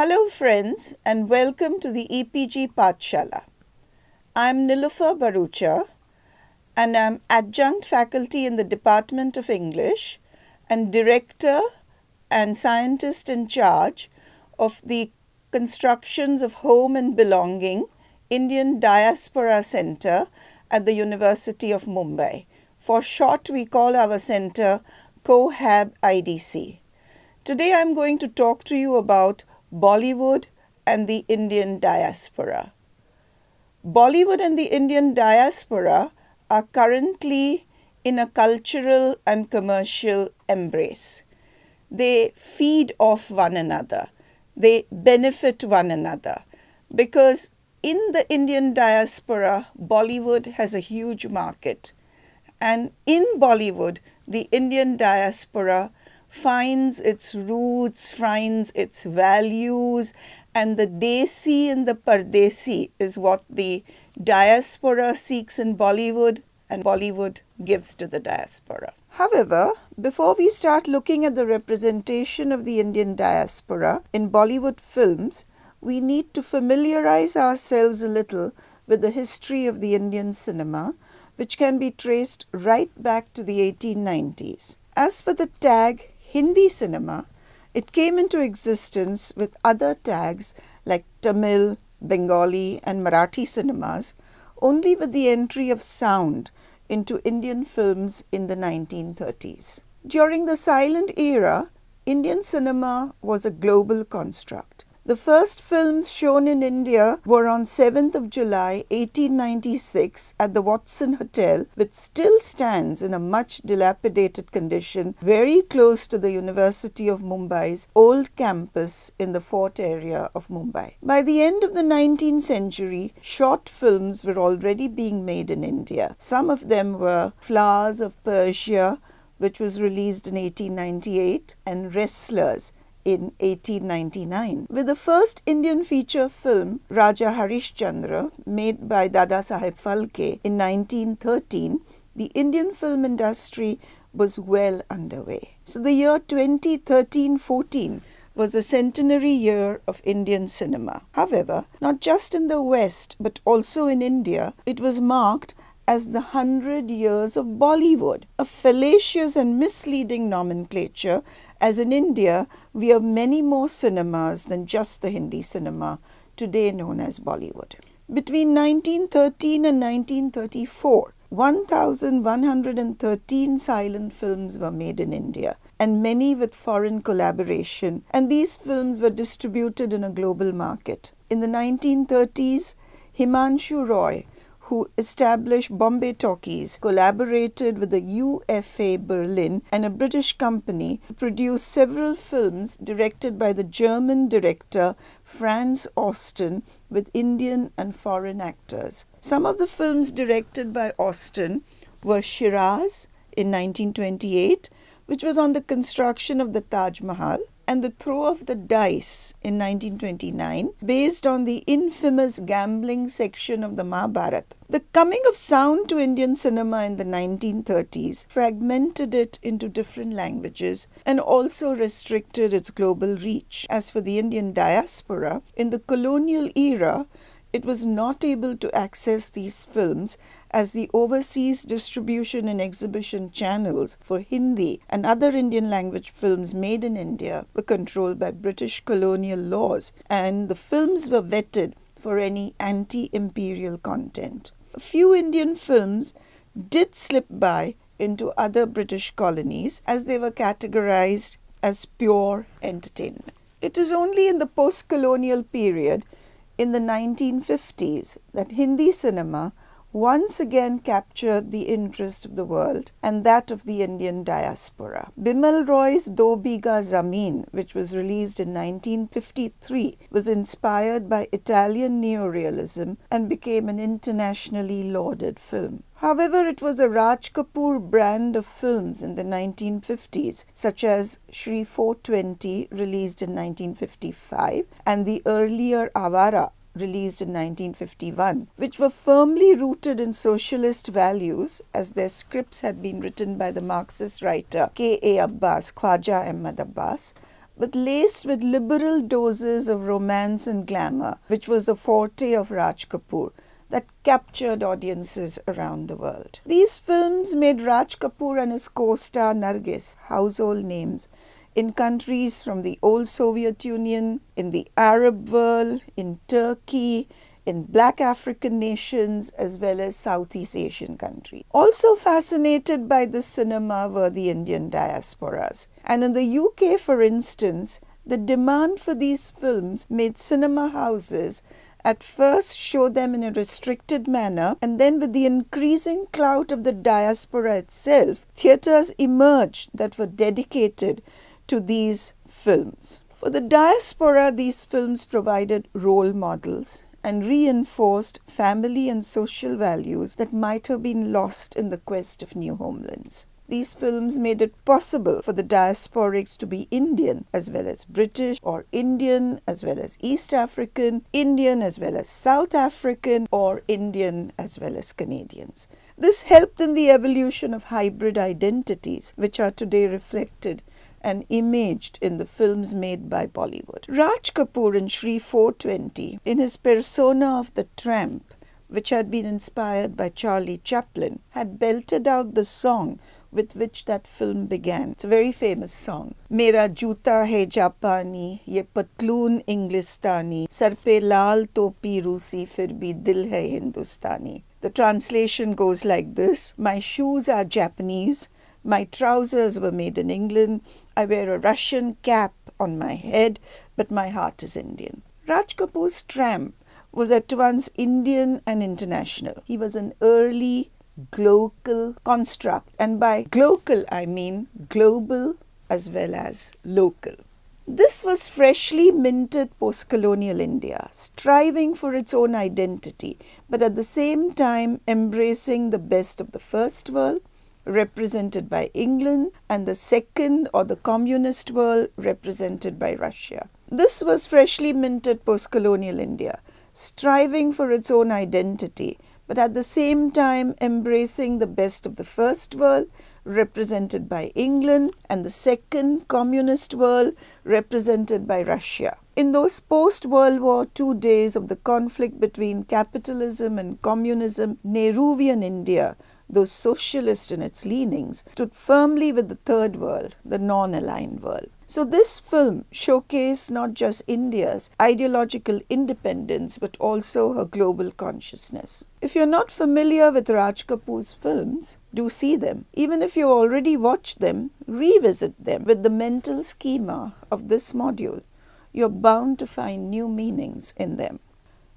Hello friends and welcome to the EPG Pathshala. I am Nilofer Barucha and I am adjunct faculty in the Department of English and director and scientist in charge of the Constructions of Home and Belonging Indian Diaspora Center at the University of Mumbai. For short, we call our center CoHab IDC. Today I am going to talk to you about Bollywood and the Indian diaspora. Bollywood and the Indian diaspora are currently in a cultural and commercial embrace. They feed off one another. They benefit one another because in the Indian diaspora, Bollywood has a huge market. And in Bollywood, the Indian diaspora finds its roots, finds its values, and the Desi and the Pardesi is what the diaspora seeks in Bollywood and Bollywood gives to the diaspora. However, before we start looking at the representation of the Indian diaspora in Bollywood films, we need to familiarize ourselves a little with the history of the Indian cinema, which can be traced right back to the 1890s. As for the tag Hindi cinema, it came into existence with other tags like Tamil, Bengali and Marathi cinemas only with the entry of sound into Indian films in the 1930s. During the silent era, Indian cinema was a global construct. The first films shown in India were on 7th of July 1896 at the Watson Hotel, which still stands in a much dilapidated condition very close to the University of Mumbai's old campus in the fort area of Mumbai. By the end of the 19th century, short films were already being made in India. Some of them were Flowers of Persia, which was released in 1898, and Wrestlers in 1899. With the first Indian feature film, Raja Harishchandra, made by Dada Saheb Phalke in 1913, the Indian film industry was well underway. So the year 2013-14 was the centenary year of Indian cinema. However, not just in the West but also in India, it was marked as the 100 years of Bollywood, a fallacious and misleading nomenclature, as in India we have many more cinemas than just the Hindi cinema, today known as Bollywood. Between 1913 and 1934, 1,113 silent films were made in India, and many with foreign collaboration, and these films were distributed in a global market. In the 1930s, Himanshu Roy, who established Bombay Talkies, collaborated with the UFA Berlin and a British company to produce several films directed by the German director Franz Osten with Indian and foreign actors. Some of the films directed by Osten were Shiraz in 1928, which was on the construction of the Taj Mahal, and The Throw of the Dice in 1929, based on the infamous gambling section of the Mahabharata. The coming of sound to Indian cinema in the 1930s fragmented it into different languages and also restricted its global reach. As for the Indian diaspora, in the colonial era, it was not able to access these films as the overseas distribution and exhibition channels for Hindi and other Indian language films made in India were controlled by British colonial laws, and the films were vetted for any anti-imperial content. A few Indian films did slip by into other British colonies as they were categorized as pure entertainment. It is only in the post-colonial period in the 1950s that Hindi cinema once again captured the interest of the world and that of the Indian diaspora. Bimal Roy's Do Bigha Zameen, which was released in 1953, was inspired by Italian neorealism and became an internationally lauded film. However, it was a Raj Kapoor brand of films in the 1950s, such as Shri 420, released in 1955, and the earlier Avara, released in 1951, which were firmly rooted in socialist values as their scripts had been written by the Marxist writer K.A. Abbas, Khwaja Ahmad Abbas, but laced with liberal doses of romance and glamour, which was the forte of Raj Kapoor, that captured audiences around the world. These films made Raj Kapoor and his co-star Nargis household names in countries from the old Soviet Union, in the Arab world, in Turkey, in black African nations, as well as Southeast Asian countries. Also fascinated by this cinema were the Indian diasporas. And in the UK, for instance, the demand for these films made cinema houses at first show them in a restricted manner, and then with the increasing clout of the diaspora itself, theatres emerged that were dedicated to these films. For the diaspora, these films provided role models and reinforced family and social values that might have been lost in the quest of new homelands. These films made it possible for the diasporics to be Indian as well as British, or Indian as well as East African, Indian as well as South African, or Indian as well as Canadians. This helped in the evolution of hybrid identities, which are today reflected and imaged in the films made by Bollywood. Raj Kapoor in Shri 420, in his persona of the tramp, which had been inspired by Charlie Chaplin, had belted out the song with which that film began. It's a very famous song. Mera joota hai Japani, ye patloon Englistani, sar pe laal topi Rusi, fir bhi dil hai Hindustani. The translation goes like this: my shoes are Japanese, my trousers were made in England, I wear a Russian cap on my head, but my heart is Indian. Raj Kapoor's tramp was at once Indian and international. He was an early global construct, and by global I mean global as well as local. This was freshly minted post-colonial India, striving for its own identity, but at the same time embracing the best of the first world, represented by England, and the second or the communist world, represented by Russia. This was freshly minted post-colonial India, striving for its own identity, but at the same time embracing the best of the first world, represented by England, and the second communist world, represented by Russia. In those post-World War II days of the conflict between capitalism and communism, Nehruvian India, though socialist in its leanings, stood firmly with the third world, the non-aligned world. So this film showcased not just India's ideological independence, but also her global consciousness. If you're not familiar with Raj Kapoor's films, do see them. Even if you already watched them, revisit them with the mental schema of this module. You're bound to find new meanings in them.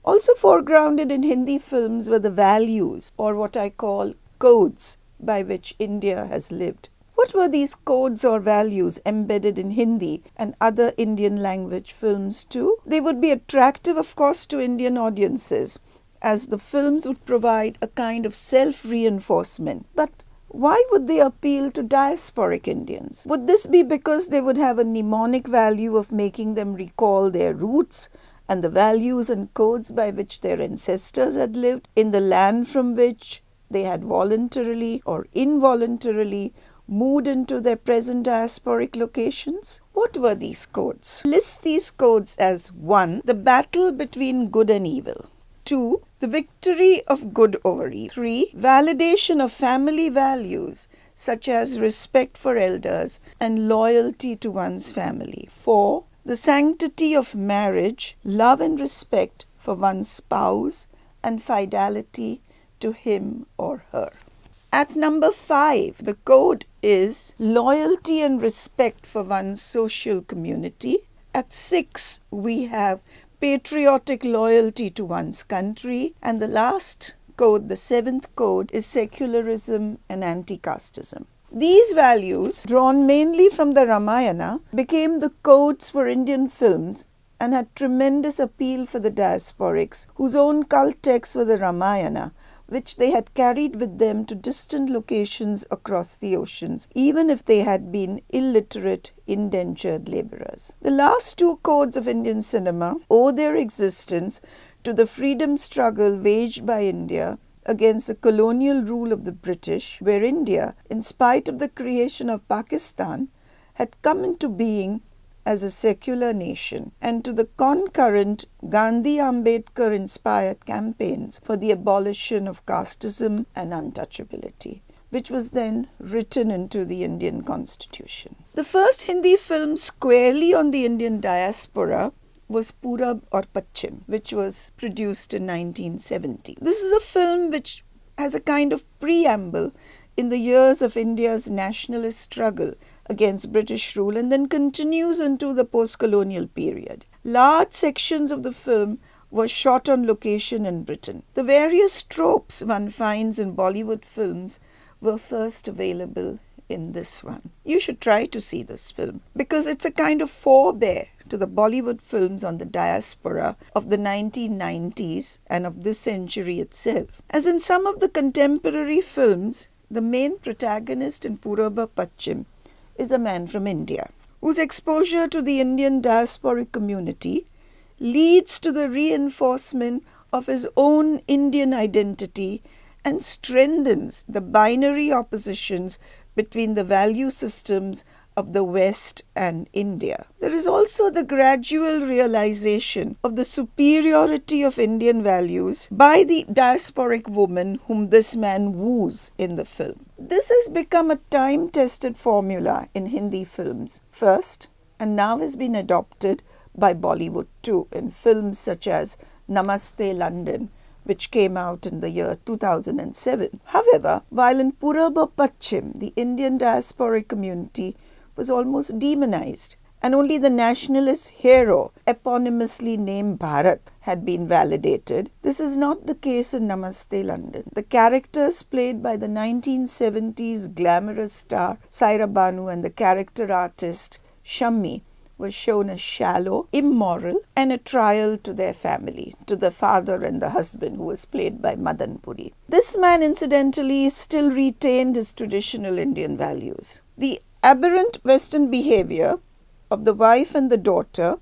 Also foregrounded in Hindi films were the values, or what I call codes, by which India has lived. What were these codes or values embedded in Hindi and other Indian language films too? They would be attractive, of course, to Indian audiences, as the films would provide a kind of self-reinforcement. But why would they appeal to diasporic Indians? Would this be because they would have a mnemonic value of making them recall their roots and the values and codes by which their ancestors had lived in the land from which they had voluntarily or involuntarily moved into their present diasporic locations? What were these codes? List these codes as 1. The battle between good and evil. 2. The victory of good over evil. 3. Validation of family values such as respect for elders and loyalty to one's family. 4. The sanctity of marriage, love and respect for one's spouse, and fidelity to him or her. At number 5, the code is loyalty and respect for one's social community. At 6, we have patriotic loyalty to one's country. And the last code, the 7th code, is secularism and anti-casteism. These values, drawn mainly from the Ramayana, became the codes for Indian films and had tremendous appeal for the diasporics, whose own cult texts were the Ramayana, which they had carried with them to distant locations across the oceans, even if they had been illiterate, indentured laborers. The last 2 codes of Indian cinema owe their existence to the freedom struggle waged by India against the colonial rule of the British, where India, in spite of the creation of Pakistan, had come into being as a secular nation and to the concurrent Gandhi-Ambedkar-inspired campaigns for the abolition of casteism and untouchability, which was then written into the Indian Constitution. The first Hindi film squarely on the Indian diaspora was Purab aur Paschim, which was produced in 1970. This is a film which has a kind of preamble in the years of India's nationalist struggle against British rule and then continues into the post-colonial period. Large sections of the film were shot on location in Britain. The various tropes one finds in Bollywood films were first available in this one. You should try to see this film because it's a kind of forebear to the Bollywood films on the diaspora of the 1990s and of this century itself. As in some of the contemporary films, the main protagonist in Purab aur Paschim is a man from India, whose exposure to the Indian diasporic community leads to the reinforcement of his own Indian identity and strengthens the binary oppositions between the value systems of the West and India. There is also the gradual realization of the superiority of Indian values by the diasporic woman whom this man woos in the film. This has become a time-tested formula in Hindi films first, and now has been adopted by Bollywood too in films such as Namaste London, which came out in the year 2007. However, while in Purab aur Paschim, the Indian diasporic community was almost demonized, and only the nationalist hero, eponymously named Bharat, had been validated. This is not the case in Namaste London. The characters played by the 1970s glamorous star Saira Banu and the character artist Shammi was shown as shallow, immoral, and a trial to their family, to the father and the husband, who was played by Madan Puri. This man, incidentally, still retained his traditional Indian values. The aberrant Western behavior of the wife and the daughter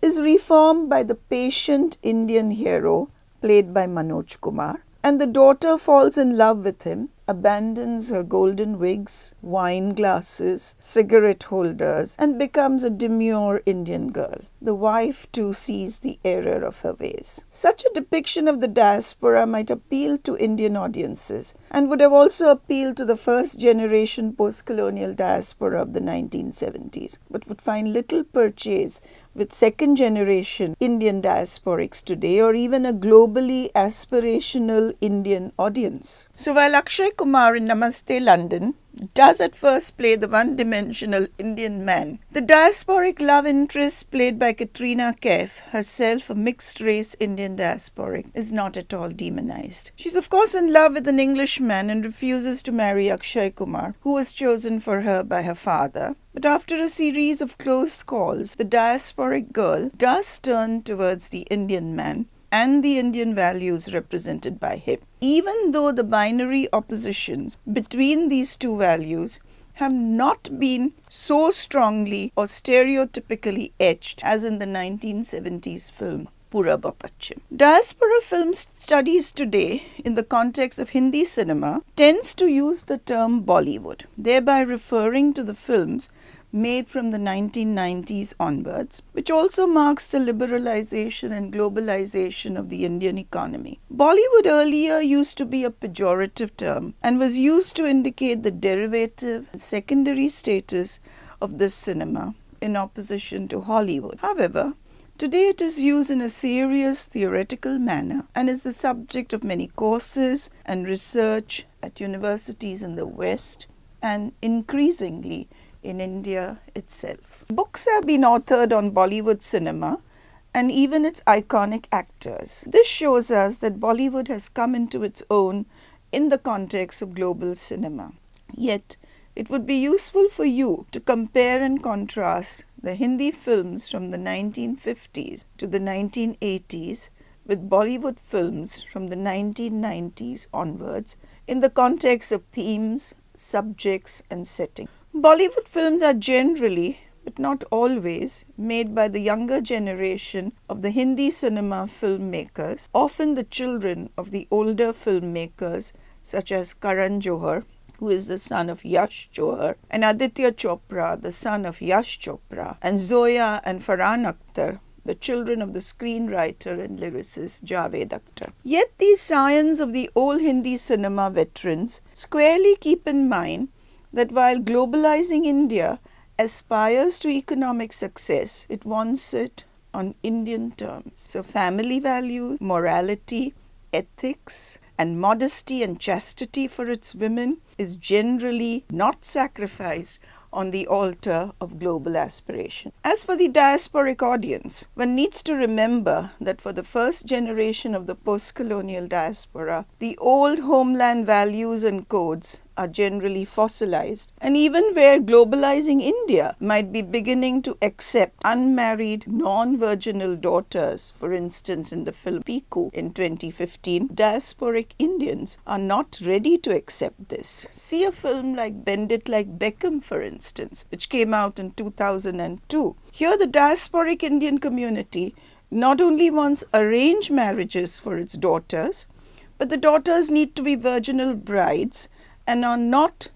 is reformed by the patient Indian hero, played by Manoj Kumar, and the daughter falls in love with him, abandons her golden wigs, wine glasses, cigarette holders, and becomes a demure Indian girl. The wife too sees the error of her ways. Such a depiction of the diaspora might appeal to Indian audiences and would have also appealed to the first generation post-colonial diaspora of the 1970s, but would find little purchase with second generation Indian diasporics today, or even a globally aspirational Indian audience. So while Akshay Kumar in Namaste London does at first play the one-dimensional Indian man, the diasporic love interest played by Katrina Kaif, herself a mixed-race Indian diasporic, is not at all demonized. She's of course in love with an Englishman and refuses to marry Akshay Kumar, who was chosen for her by her father. But after a series of close calls, the diasporic girl does turn towards the Indian man and the Indian values represented by him. Even though the binary oppositions between these two values have not been so strongly or stereotypically etched as in the 1970s film Purab aur Paschim. Diaspora film studies today in the context of Hindi cinema tends to use the term Bollywood, thereby referring to the films made from the 1990s onwards, which also marks the liberalization and globalization of the Indian economy. Bollywood earlier used to be a pejorative term and was used to indicate the derivative and secondary status of this cinema in opposition to Hollywood. However, today it is used in a serious theoretical manner and is the subject of many courses and research at universities in the West and increasingly in India itself. Books have been authored on Bollywood cinema and even its iconic actors. This shows us that Bollywood has come into its own in the context of global cinema. Yet, it would be useful for you to compare and contrast the Hindi films from the 1950s to the 1980s with Bollywood films from the 1990s onwards in the context of themes, subjects, and setting. Bollywood films are generally, but not always, made by the younger generation of the Hindi cinema filmmakers, often the children of the older filmmakers such as Karan Johar who is the son of Yash Johar, and Aditya Chopra, the son of Yash Chopra, and Zoya and Farhan Akhtar, the children of the screenwriter and lyricist Javed Akhtar. Yet these scions of the old Hindi cinema veterans squarely keep in mind that while globalizing India aspires to economic success, it wants it on Indian terms. So family values, morality, ethics, and modesty and chastity for its women is generally not sacrificed on the altar of global aspiration. As for the diasporic audience, one needs to remember that for the first generation of the post-colonial diaspora, the old homeland values and codes are generally fossilized, and even where globalizing India might be beginning to accept unmarried, non-virginal daughters, for instance in the film Piku in 2015, diasporic Indians are not ready to accept this. See a film like Bend It Like Beckham, for instance, which came out in 2002. Here the diasporic Indian community not only wants arranged marriages for its daughters, but the daughters need to be virginal brides and are not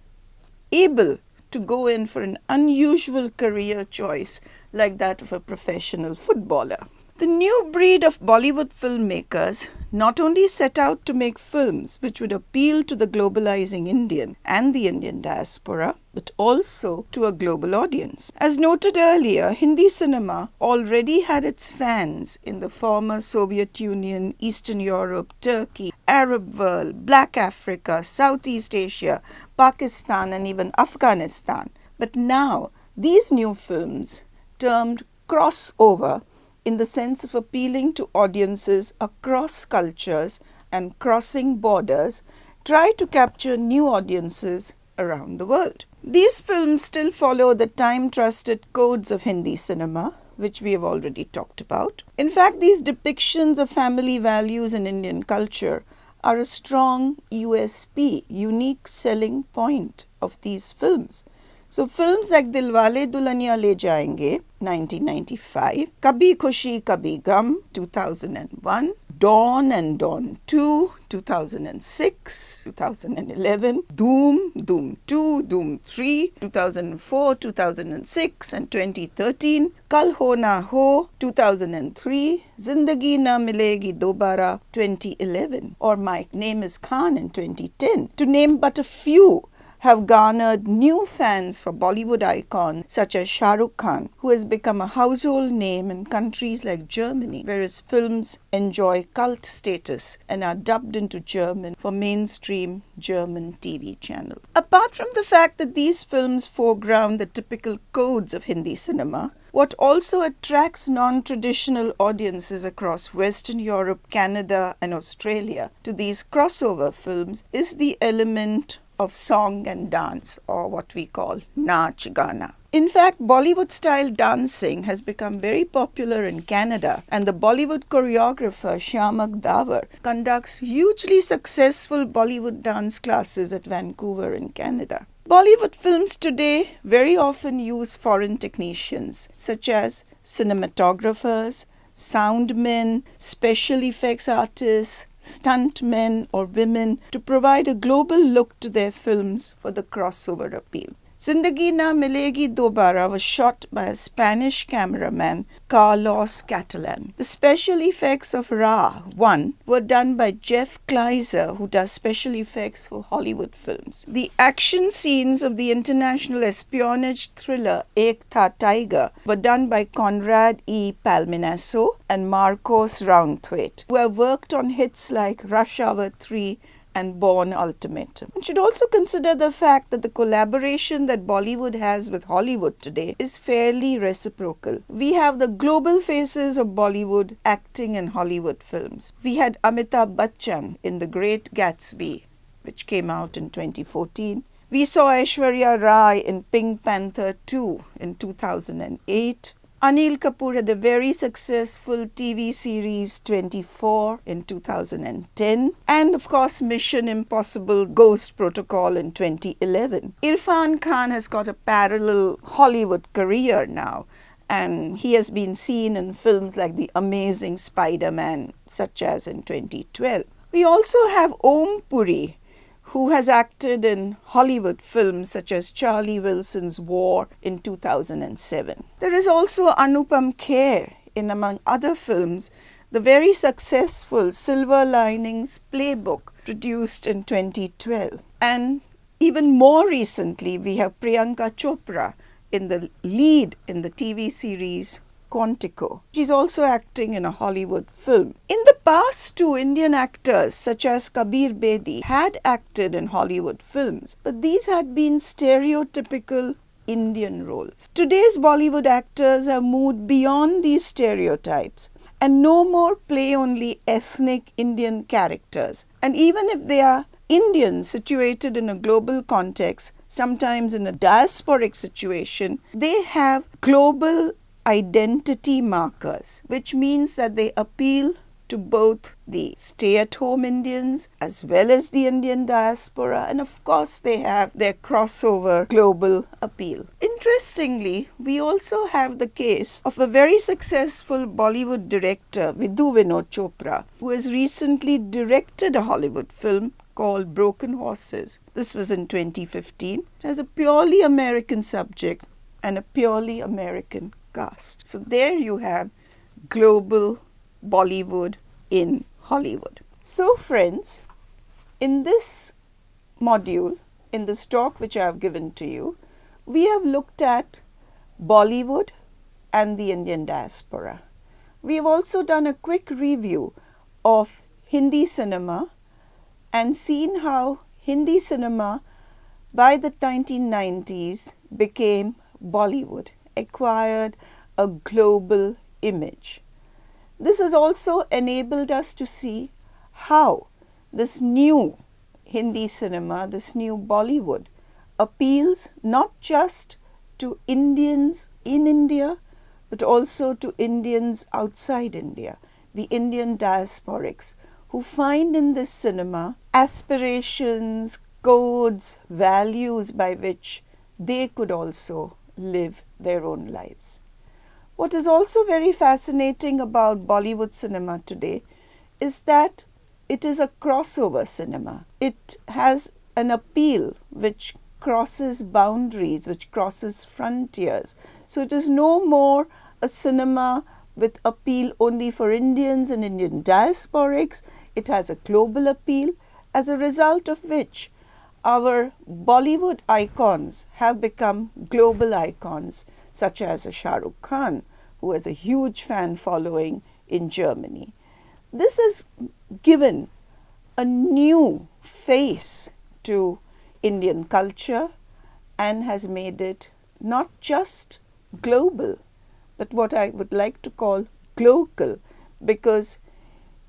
able to go in for an unusual career choice like that of a professional footballer. The new breed of Bollywood filmmakers not only set out to make films which would appeal to the globalizing Indian and the Indian diaspora, but also to a global audience. As noted earlier, Hindi cinema already had its fans in the former Soviet Union, Eastern Europe, Turkey, Arab world, Black Africa, Southeast Asia, Pakistan, and even Afghanistan. But now, these new films, termed crossover, in the sense of appealing to audiences across cultures and crossing borders, try to capture new audiences around the world. These films still follow the time-trusted codes of Hindi cinema, which we have already talked about. In fact, these depictions of family values in Indian culture are a strong USP, unique selling point of these films. So films like Dilwale Dulhania Le Jayenge, 1995, Kabhi Khushi Kabhi Gum, 2001, Dawn and Dawn 2, 2006, 2011, Dhoom, Dhoom 2, Dhoom 3, 2004, 2006 and 2013, Kal Ho Na Ho, 2003, Zindagi Na Milegi Dobara, 2011, or My Name is Khan in 2010, to name but a few, have garnered new fans for Bollywood icons such as Shah Rukh Khan, who has become a household name in countries like Germany, where his films enjoy cult status and are dubbed into German for mainstream German TV channels. Apart from the fact that these films foreground the typical codes of Hindi cinema, what also attracts non-traditional audiences across Western Europe, Canada, and Australia to these crossover films is the element of song and dance, or what we call Naach Gana. In fact, Bollywood-style dancing has become very popular in Canada, and the Bollywood choreographer Shyamak Davar conducts hugely successful Bollywood dance classes at Vancouver in Canada. Bollywood films today very often use foreign technicians, such as cinematographers, soundmen, special effects artists, stuntmen or women, to provide a global look to their films for the crossover appeal. Zindagi Na Milegi Dobara was shot by a Spanish cameraman, Carlos Catalan. The special effects of Ra 1 were done by Jeff Kleiser, who does special effects for Hollywood films. The action scenes of the international espionage thriller Ek Tha Tiger were done by Conrad E. Palminaso and Marcos Roundthwaite, who have worked on hits like Rush Hour 3 and Bourne Ultimatum. One should also consider the fact that the collaboration that Bollywood has with Hollywood today is fairly reciprocal. We have the global faces of Bollywood acting in Hollywood films. We had Amitabh Bachchan in The Great Gatsby, which came out in 2014. We saw Aishwarya Rai in Pink Panther 2 in 2008. Anil Kapoor had a very successful TV series 24 in 2010, and of course Mission Impossible Ghost Protocol in 2011. Irfan Khan has got a parallel Hollywood career now, and he has been seen in films like The Amazing Spider-Man, such as in 2012. We also have Om Puri, who has acted in Hollywood films such as Charlie Wilson's War in 2007. There is also Anupam Kher in, among other films, the very successful Silver Linings Playbook produced in 2012. And even more recently, we have Priyanka Chopra in the lead in the TV series Quantico. She's also acting in a Hollywood film. In the past, two Indian actors such as Kabir Bedi had acted in Hollywood films, but these had been stereotypical Indian roles. Today's Bollywood actors have moved beyond these stereotypes and no more play only ethnic Indian characters. And even if they are Indians situated in a global context, sometimes in a diasporic situation, they have global identity markers, which means that they appeal to both the stay-at-home Indians as well as the Indian diaspora, and of course they have their crossover global appeal. Interestingly, we also have the case of a very successful Bollywood director, Vidhu Vinod Chopra, who has recently directed a Hollywood film called Broken Horses. This was in 2015. It has a purely American subject and a purely American cast. So there you have global Bollywood in Hollywood. So friends, in this module, in this talk which I have given to you, we have looked at Bollywood and the Indian diaspora. We have also done a quick review of Hindi cinema and seen how Hindi cinema by the 1990s became Bollywood, acquired a global image. This has also enabled us to see how this new Hindi cinema, this new Bollywood, appeals not just to Indians in India, but also to Indians outside India, the Indian diasporics, who find in this cinema aspirations, codes, values by which they could also live their own lives. What is also very fascinating about Bollywood cinema today is that it is a crossover cinema. It has an appeal which crosses boundaries, which crosses frontiers. So it is no more a cinema with appeal only for Indians and Indian diasporics. It has a global appeal, as a result of which our Bollywood icons have become global icons, such as a Shah Rukh Khan, who has a huge fan following in Germany. This has given a new face to Indian culture and has made it not just global, but what I would like to call glocal, because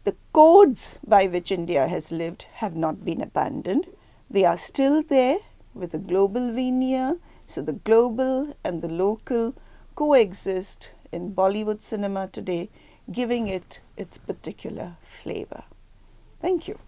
the codes by which India has lived have not been abandoned. They are still there with a global veneer, so the global and the local coexist in Bollywood cinema today, giving it its particular flavor. Thank you.